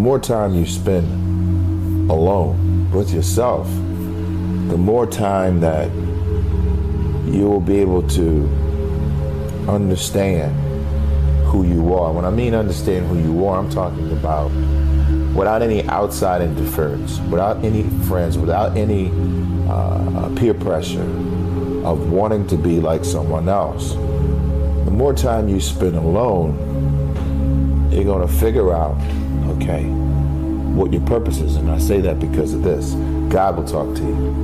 more time you spend alone with yourself, the more time that you will be able to understand who you are. When I mean understand who you are, I'm talking about without any outside interference, without any friends, without any peer pressure of wanting to be like someone else. The more time you spend alone, you're going to figure out, okay, what your purpose is. And I say that because of this. God will talk to you.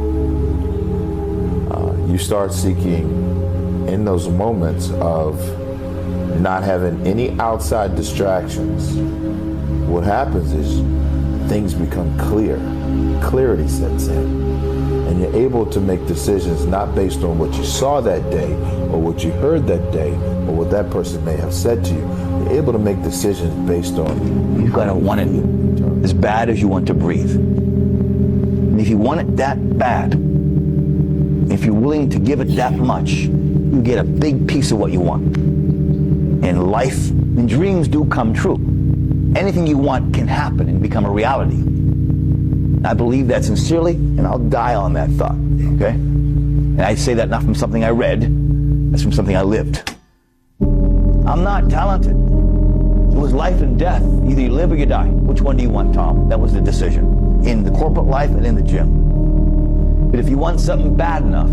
You start seeking in those moments of not having any outside distractions. What happens is things become clear. Clarity sets in. And you're able to make decisions not based on what you saw that day or what you heard that day or what that person may have said to you. You're able to make decisions based on... You've got to want it as bad as you want to breathe. And if you want it that bad, if you're willing to give it that much, you get a big piece of what you want. In life, and dreams do come true. Anything you want can happen and become a reality. I believe that sincerely, and I'll die on that thought, okay? And I say that not from something I read, that's from something I lived. I'm not talented. It was life and death. Either you live or you die. Which one do you want, Tom? That was the decision. In the corporate life and in the gym. But if you want something bad enough,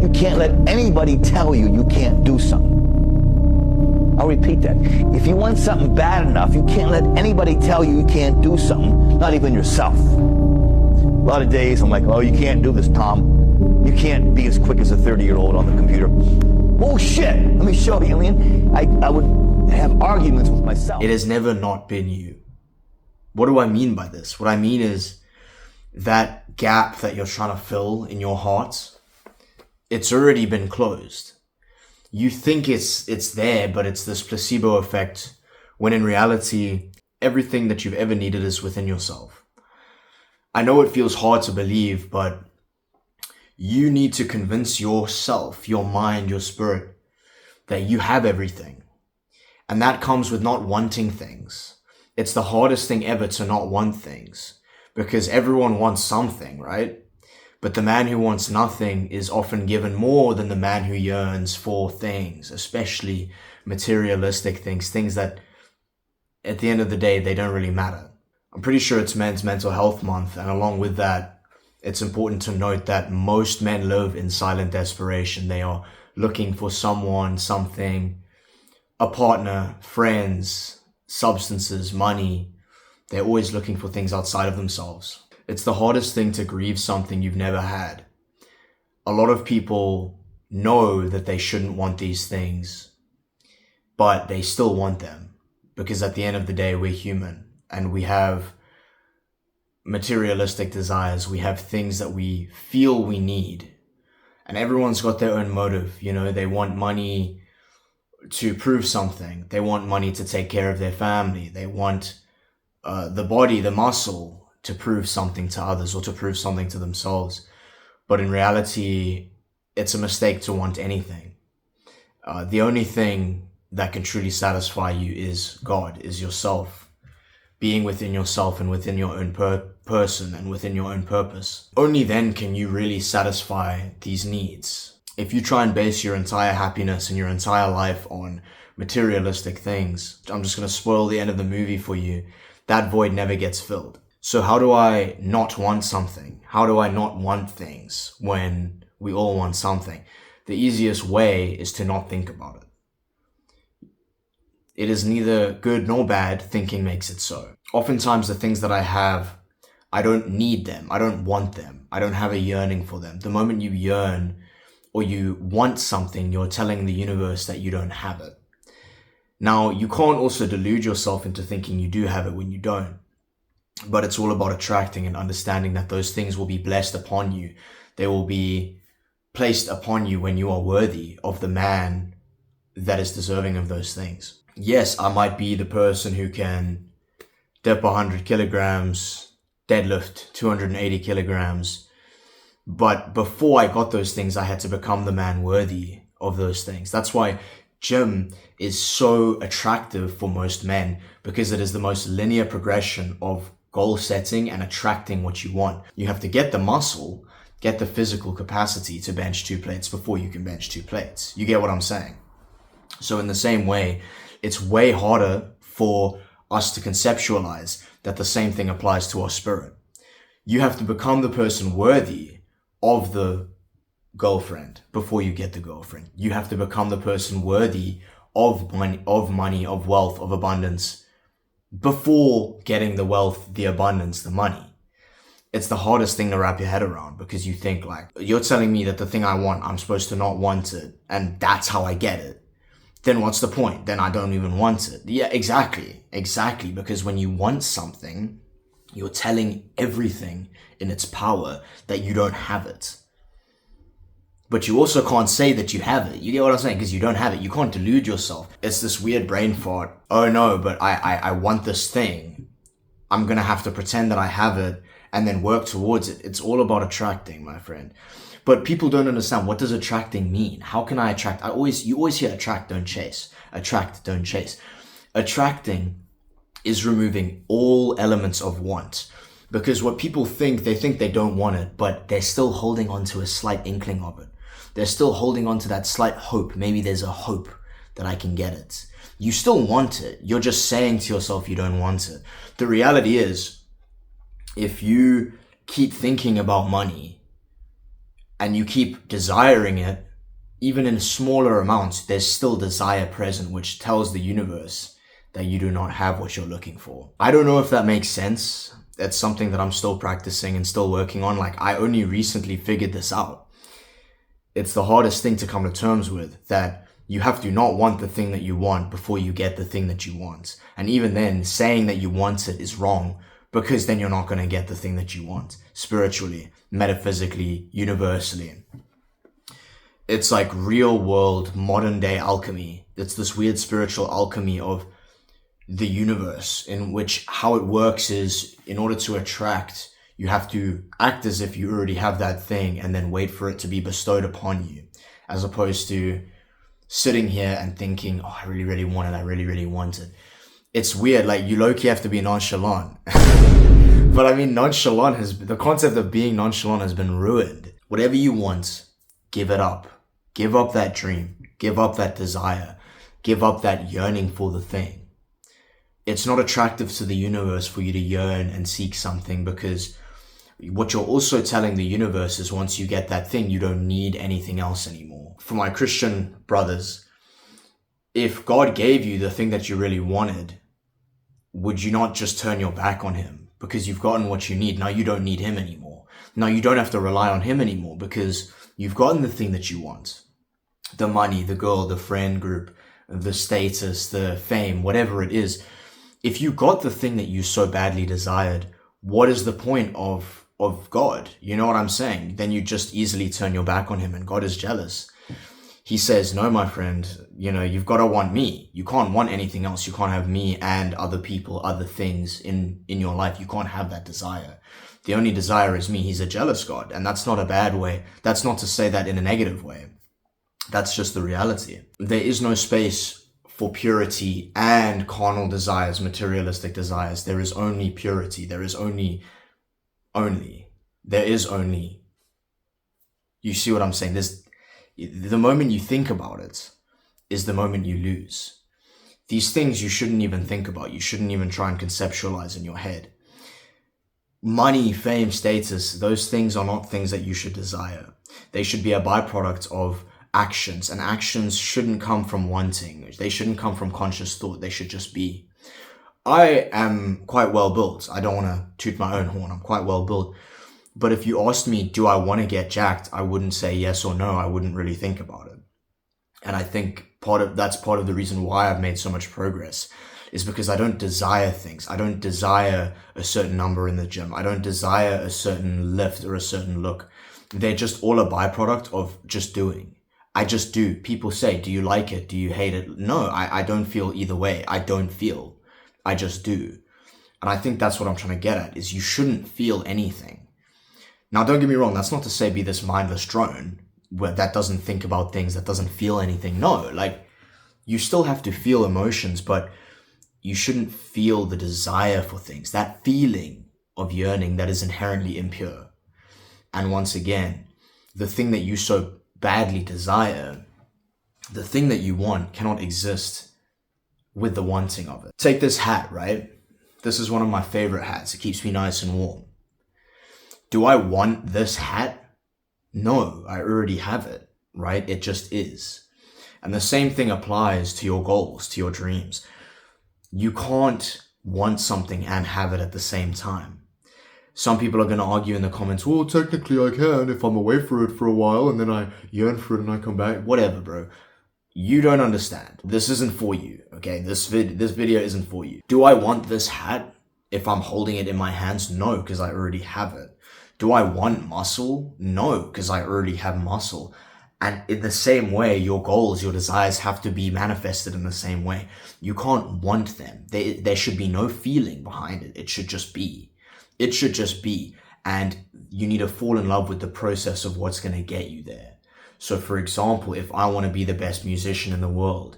you can't let anybody tell you you can't do something. I'll repeat that. If you want something bad enough, you can't let anybody tell you you can't do something, not even yourself. A lot of days I'm like, oh, you can't do this, Tom. You can't be as quick as a 30-year-old on the computer. Oh, shit. Let me show you, alien. I would have arguments with myself. It has never not been you. What do I mean by this? What I mean is that gap that you're trying to fill in your heart, it's already been closed. You think it's there, but it's this placebo effect, when in reality, everything that you've ever needed is within yourself. I know it feels hard to believe, but you need to convince yourself, your mind, your spirit, that you have everything. And that comes with not wanting things. It's the hardest thing ever to not want things, because everyone wants something, right? But the man who wants nothing is often given more than the man who yearns for things, especially materialistic things, things that at the end of the day, they don't really matter. I'm pretty sure it's Men's Mental Health Month, and along with that, it's important to note that most men live in silent desperation. They are looking for someone, something, a partner, friends, substances, money. They're always looking for things outside of themselves. It's the hardest thing to grieve something you've never had. A lot of people know that they shouldn't want these things, but they still want them, because at the end of the day, we're human and we have materialistic desires. We have things that we feel we need, and everyone's got their own motive. You know, they want money to prove something. They want money to take care of their family. They want the body, the muscle, to prove something to others or to prove something to themselves. But in reality, it's a mistake to want anything. The only thing that can truly satisfy you is God, is yourself. Being within yourself and within your own person and within your own purpose. Only then can you really satisfy these needs. If you try and base your entire happiness and your entire life on materialistic things, I'm just going to spoil the end of the movie for you, that void never gets filled. So how do I not want something? How do I not want things when we all want something? The easiest way is to not think about it. It is neither good nor bad. Thinking makes it so. Oftentimes the things that I have, I don't need them. I don't want them. I don't have a yearning for them. The moment you yearn or you want something, you're telling the universe that you don't have it. Now, you can't also delude yourself into thinking you do have it when you don't. But it's all about attracting and understanding that those things will be blessed upon you. They will be placed upon you when you are worthy of the man that is deserving of those things. Yes, I might be the person who can dip 100 kilograms, deadlift 280 kilograms. But before I got those things, I had to become the man worthy of those things. That's why gym is so attractive for most men because it is the most linear progression of goal setting and attracting what you want. You have to get the muscle, get the physical capacity to bench 2 plates before you can bench 2 plates. You get what I'm saying? So in the same way, it's way harder for us to conceptualize that the same thing applies to our spirit. You have to become the person worthy of the girlfriend before you get the girlfriend. You have to become the person worthy of money, of wealth, of abundance before getting the wealth, the abundance, the money. It's the hardest thing to wrap your head around because you think like, you're telling me that the thing I want, I'm supposed to not want it, and that's how I get it. Then what's the point? Then I don't even want it. Yeah, exactly. Because when you want something, you're telling everything in its power that you don't have it. But you also can't say that you have it. You get what I'm saying? Because you don't have it. You can't delude yourself. It's this weird brain fart. Oh no, but I want this thing. I'm going to have to pretend that I have it and then work towards it. It's all about attracting, my friend. But people don't understand, what does attracting mean? How can I attract? You always hear attract, don't chase. Attract, don't chase. Attracting is removing all elements of want. Because what people think, they think they don't want it, but they're still holding on to a slight inkling of it. They're still holding on to that slight hope. Maybe there's a hope that I can get it. You still want it. You're just saying to yourself you don't want it. The reality is, if you keep thinking about money and you keep desiring it, even in smaller amounts, there's still desire present, which tells the universe that you do not have what you're looking for. I don't know if that makes sense. That's something that I'm still practicing and still working on. Like, I only recently figured this out. It's the hardest thing to come to terms with, that you have to not want the thing that you want before you get the thing that you want. And even then, saying that you want it is wrong, because then you're not going to get the thing that you want, spiritually, metaphysically, universally. It's like real world, modern day alchemy. It's this weird spiritual alchemy of the universe, in which how it works is, in order to attract, you have to act as if you already have that thing and then wait for it to be bestowed upon you, as opposed to sitting here and thinking, oh, I really, really want it. I really, really want it. It's weird. Like, you low-key have to be nonchalant. But I mean, the concept of being nonchalant has been ruined. Whatever you want, give it up. Give up that dream. Give up that desire. Give up that yearning for the thing. It's not attractive to the universe for you to yearn and seek something, because what you're also telling the universe is, once you get that thing, you don't need anything else anymore. For my Christian brothers, if God gave you the thing that you really wanted, would you not just turn your back on him? Because you've gotten what you need. Now you don't need him anymore. Now you don't have to rely on him anymore, because you've gotten the thing that you want. The money, the girl, the friend group, the status, the fame, whatever it is. If you got the thing that you so badly desired, what is the point of God? You know what I'm saying? Then you just easily turn your back on him, and God is jealous. He says, no, my friend, you've got to want me. You can't want anything else. You can't have me and other people, other things in your life. You can't have that desire. The only desire is me. He's a jealous God. And that's not a bad way. That's not to say that in a negative way. That's just the reality. There is no space for purity and carnal desires, materialistic desires. There is only purity. There is only. You see what I'm saying? The moment you think about it is the moment you lose. These things you shouldn't even think about. You shouldn't even try and conceptualize in your head. Money, fame, status, those things are not things that you should desire. They should be a byproduct of actions, and actions shouldn't come from wanting. They shouldn't come from conscious thought. They should just be. I am quite well built. I don't want to toot my own horn. I'm quite well built. But if you asked me, do I want to get jacked? I wouldn't say yes or no. I wouldn't really think about it. And I think that's part of the reason why I've made so much progress, is because I don't desire things. I don't desire a certain number in the gym. I don't desire a certain lift or a certain look. They're just all a byproduct of just doing. I just do. People say, do you like it? Do you hate it? No, I don't feel either way. I don't feel. I just do. And I think that's what I'm trying to get at, is you shouldn't feel anything. Now, don't get me wrong. That's not to say be this mindless drone that doesn't think about things, that doesn't feel anything. No, like, You still have to feel emotions, but you shouldn't feel the desire for things, that feeling of yearning that is inherently impure. And once again, the thing that you so badly desire, the thing that you want, cannot exist with the wanting of it. Take this hat, right? This is one of my favorite hats. It keeps me nice and warm. Do I want this hat? No, I already have it, right? It just is. And the same thing applies to your goals, to your dreams. You can't want something and have it at the same time. Some people are going to argue in the comments, well, technically I can if I'm away for it for a while and then I yearn for it and I come back. Whatever, bro. You don't understand. This isn't for you, okay? This video isn't for you. Do I want this hat if I'm holding it in my hands? No, because I already have it. Do I want muscle? No, because I already have muscle. And in the same way, your goals, your desires have to be manifested in the same way. You can't want them. There should be no feeling behind it. It should just be. It should just be. And you need to fall in love with the process of what's going to get you there. So for example, if I want to be the best musician in the world,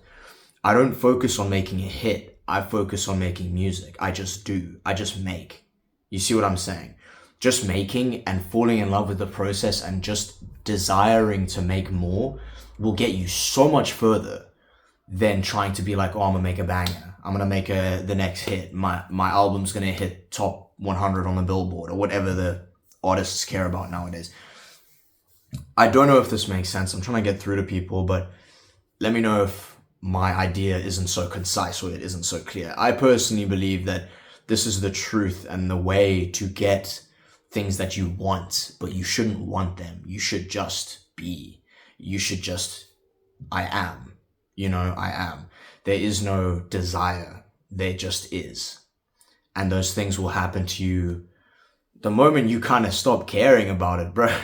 I don't focus on making a hit. I focus on making music. I just do. I just make. You see what I'm saying? Just making and falling in love with the process and just desiring to make more will get you so much further than trying to be like, oh, I'm gonna make a banger. I'm gonna make the next hit. My album's gonna hit top 100 on the Billboard or whatever the artists care about nowadays. I don't know if this makes sense. I'm trying to get through to people, but let me know if my idea isn't so concise or it isn't so clear. I personally believe that this is the truth and the way to get things that you want, but you shouldn't want them. You should just be. You should just, I am. I am. There is no desire. There just is. And those things will happen to you the moment you kind of stop caring about it, bro.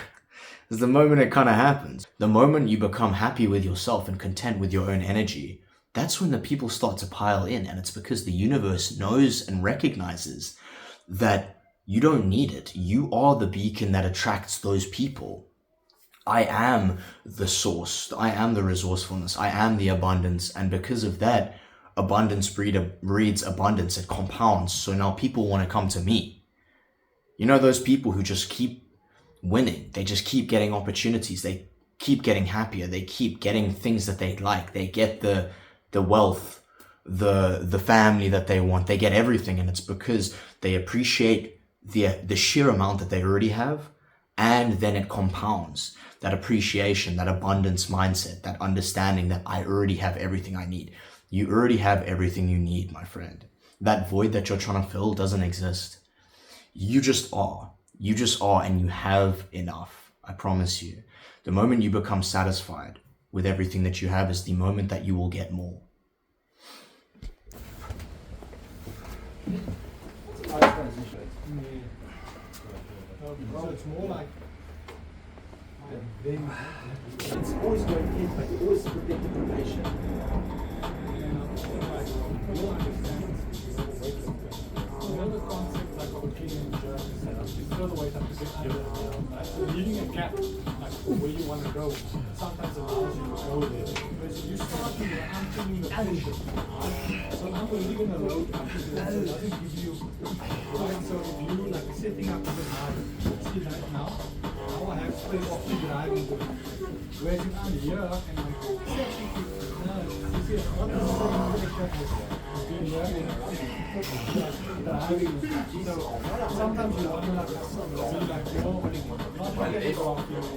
It's the moment it kind of happens. The moment you become happy with yourself and content with your own energy, that's when the people start to pile in. And it's because the universe knows and recognizes that you don't need it. You are the beacon that attracts those people. I am the source. I am the resourcefulness. I am the abundance. And because of that, abundance breeds abundance. It compounds. So now people want to come to me. You know those people who just keep winning. They just keep getting opportunities. They keep getting happier. They keep getting things that they like. They get the wealth, the family that they want. They get everything. And it's because they appreciate the sheer amount that they already have. And then it compounds. That appreciation, that abundance mindset, that understanding that I already have everything I need. You already have everything you need, my friend. That void that you're trying to fill doesn't exist. You just are. You just are, and you have enough. I promise you. The moment you become satisfied with everything that you have is the moment that you will get more. That's a nice transition. So it's more like it's always going in, but you always predict the patient. The concept like of a clean journey setup, you throw the weight up to get under, right? So leaving a gap, like where you want to go, sometimes allows you to go there. Because you start to I'm feeling the pressure, right? So now we're leaving a load up to this, so it doesn't give you, right? So if you like setting up the night, see right now I have space to drive into it. Whereas if I'm here and I'm you see, it's not the same pressure as being learning. Driving. So sometimes you want to like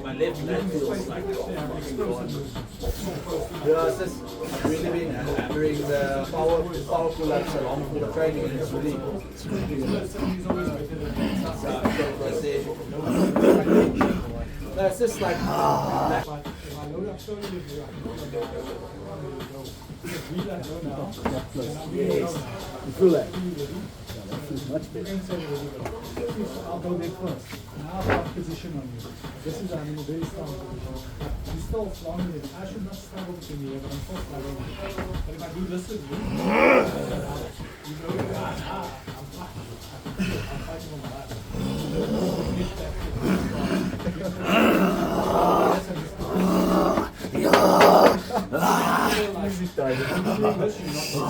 my left leg feels like it's just really been doing the power pull-ups along with the training and it's really that's just like yes. you feel that. That feels much better. I'll go there first. Now I've got position on you. This is I'm in a very strong position. You still strong in it. I should not struggle to me, but I'm still struggling. But if I do this with you, you know, I'm fighting on my life.